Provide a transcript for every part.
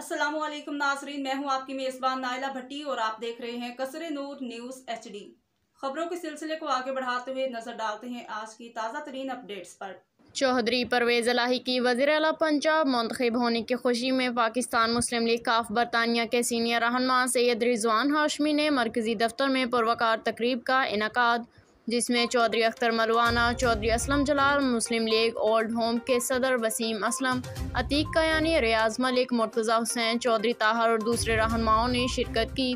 अस्सलामुअलैकुम नाज़रीन, मैं हूं आपकी मेज़बान नाइला भट्टी और आप देख रहे हैं कसरे नूर न्यूज़ HD। खबरों के सिलसिले को आगे बढ़ाते हुए नजर डालते हैं आज की ताज़ा तरीन अपडेट्स पर। चौधरी परवेज़ इलाही की वज़ीर आला पंजाब मुंतखब होने की खुशी में पाकिस्तान मुस्लिम लीग काफ बरतानिया के सीनियर रहनुमा सैयद रिजवान हाशमी ने मरकज़ी दफ्तर में पुरवकार तकरीब का इनेकाद, जिसमें चौधरी अख्तर मलवाना, चौधरी असलम जलाल, मुस्लिम लीग ओल्ड होम के सदर वसीम असलम, अतीक कयानी, रियाज मलिक, मुर्तज़ा हुसैन, चौधरी ताहर और दूसरे रहनुमाओं ने शिरकत की।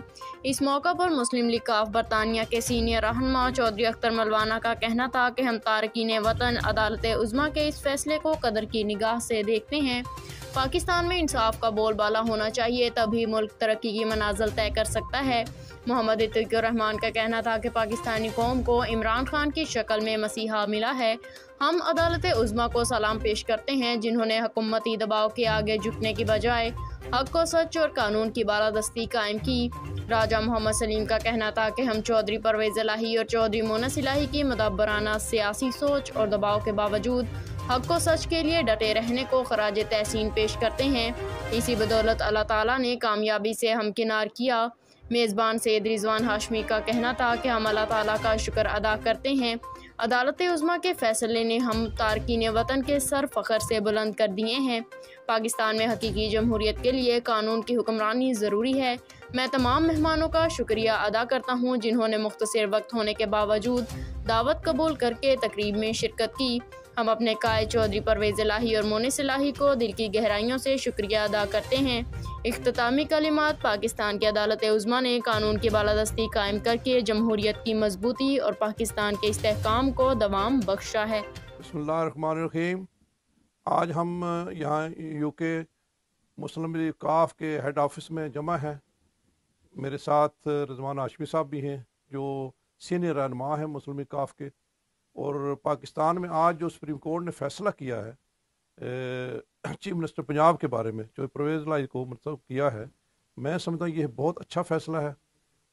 इस मौका पर मुस्लिम लीग काफ बरतानिया के सीनियर रहनुमा चौधरी अख्तर मलवाना का कहना था कि हम तारकीन वतन अदालत उज़्मा के इस फैसले को कदर की निगाह से देखते हैं। पाकिस्तान में इंसाफ का बोलबाला होना चाहिए, तभी मुल्क तरक्की की मनाज़िल तय कर सकता है। मोहम्मद इत्तक़ुर रहमान का कहना था कि पाकिस्तानी कौम को इमरान खान की शक्ल में मसीहा मिला है। हम अदालत उज़्मा को सलाम पेश करते हैं, जिन्होंने हुकूमती दबाव के आगे झुकने की बजाय हक़ व सच और कानून की बालादस्ती कायम की। राजा मोहम्मद सलीम का कहना था कि हम चौधरी परवेज़ इलाही और चौधरी मोनस इलाही की मुदब्बराना सियासी सोच और दबाव के बावजूद हक़ व सच के लिए डटे रहने को खराज तहसीन पेश करते हैं। इसी बदौलत अल्लाह ताला ने कामयाबी से हमकिनार किया। मेज़बान सैयद रिजवान हाशमी का कहना था कि हम अल्लाह ताला का शुक्र अदा करते हैं। अदालत उज़्मा के फैसले ने हम तारकीन वतन के सर फ़ख्र से बुलंद कर दिए हैं। पाकिस्तान में हकीकी जमहूरियत के लिए कानून की हुक्मरानी ज़रूरी है। मैं तमाम मेहमानों का शुक्रिया अदा करता हूँ, जिन्होंने मुख्तसर वक्त होने के बावजूद दावत कबूल करके तकरीब में शिरकत की। हम अपने कायद चौधरी परवेज़ इलाही और मोनिस इलाही को दिल की गहराइयों से शुक्रिया अदा करते हैं। इख्तितामी कलिमात पाकिस्तान की अदालत उज़्मा ने कानून की बालादस्ती कायम करके जमहूरियत की मजबूती और पाकिस्तान के इस्तेहकाम को दवाम बख्शा है। बिस्मिल्लाहिर्रहमानिर्रहीम। आज हम यहाँ यूके मुस्लिम लीग काफ के हेड ऑफिस में जमा हैं। मेरे साथ रिजवान हाशमी साहब भी हैं, जो सीनियर रहनुमा हैं मुस्लिम लीग काफ के। और पाकिस्तान में आज जो सुप्रीम कोर्ट ने फैसला किया है चीफ मिनिस्टर पंजाब के बारे में, जो परवेज़ इलाही को मतलब किया है, मैं समझता हूँ ये बहुत अच्छा फ़ैसला है।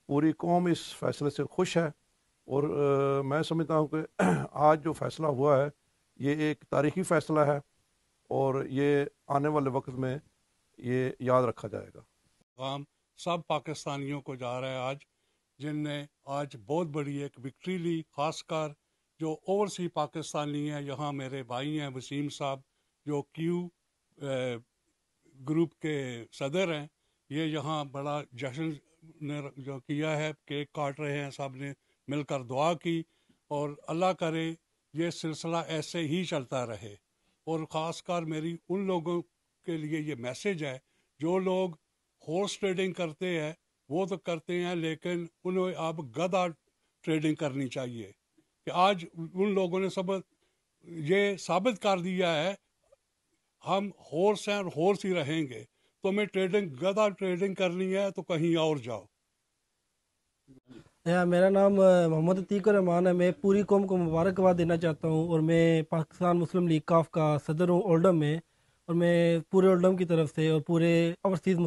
पूरी कौम इस फैसले से खुश है और मैं समझता हूँ कि आज जो फ़ैसला हुआ है ये एक तारीख़ी फ़ैसला है और ये आने वाले वक्त में ये याद रखा जाएगा। हम सब पाकिस्तानियों को जा रहा है आज, जिनने आज बहुत बड़ी एक विक्ट्री ली, ख़ासकर जो ओवरसी पाकिस्तानी हैं। यहाँ मेरे भाई हैं वसीम साहब, जो क्यू ग्रुप के सदर हैं। ये यहाँ बड़ा जश्न ने जो किया है, केक काट रहे हैं, सब ने मिलकर दुआ की और अल्लाह करे ये सिलसिला ऐसे ही चलता रहे। और ख़ासकर मेरी उन लोगों के लिए ये मैसेज है जो लोग हॉर्स ट्रेडिंग करते हैं, वो तो करते हैं, लेकिन उन्हें अब गधा ट्रेडिंग करनी चाहिए। कि आज उन लोगों ने सब ये साबित कर दिया है हम हॉर्स हैं और हॉर्स ही रहेंगे। तो हमें ट्रेडिंग गधा ट्रेडिंग करनी है तो कहीं और जाओ। मेरा नाम मोहम्मद इत्तक़ुर रहमान है। मैं पूरी कौम को मुबारकबाद देना चाहता हूँ और मैं पाकिस्तान मुस्लिम लीग काफ का सदर हूँ ओल्डम में। और मैं पूरे ओल्डम की तरफ से और पूरे ओवरसीज़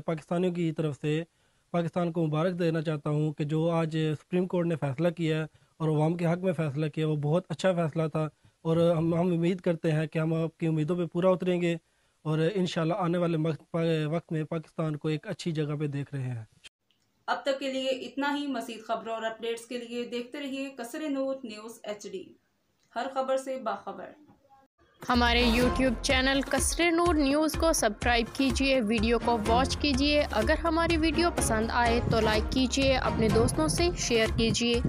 पाकिस्तानियों की तरफ से पाकिस्तान को मुबारक देना चाहता हूँ कि जो आज सुप्रीम कोर्ट ने फ़ैसला किया और अवाम के हक़ में फ़ैसला किया, वो बहुत अच्छा फ़ैसला था। और हम उम्मीद करते हैं कि हम आपकी उम्मीदों पे पूरा उतरेंगे और इंशाल्लाह आने वाले वक्त में पाकिस्तान को एक अच्छी जगह पे देख रहे हैं। अब तक के लिए इतना ही। मज़ीद खबरों और अपडेट्स के लिए देखते रहिए कसरे नूर न्यूज़ HD, हर खबर से बाखबर। हमारे YouTube चैनल कसरे नूर न्यूज़ को सब्सक्राइब कीजिए, वीडियो को वॉच कीजिए। अगर हमारी वीडियो पसंद आए तो लाइक कीजिए, अपने दोस्तों से शेयर कीजिए।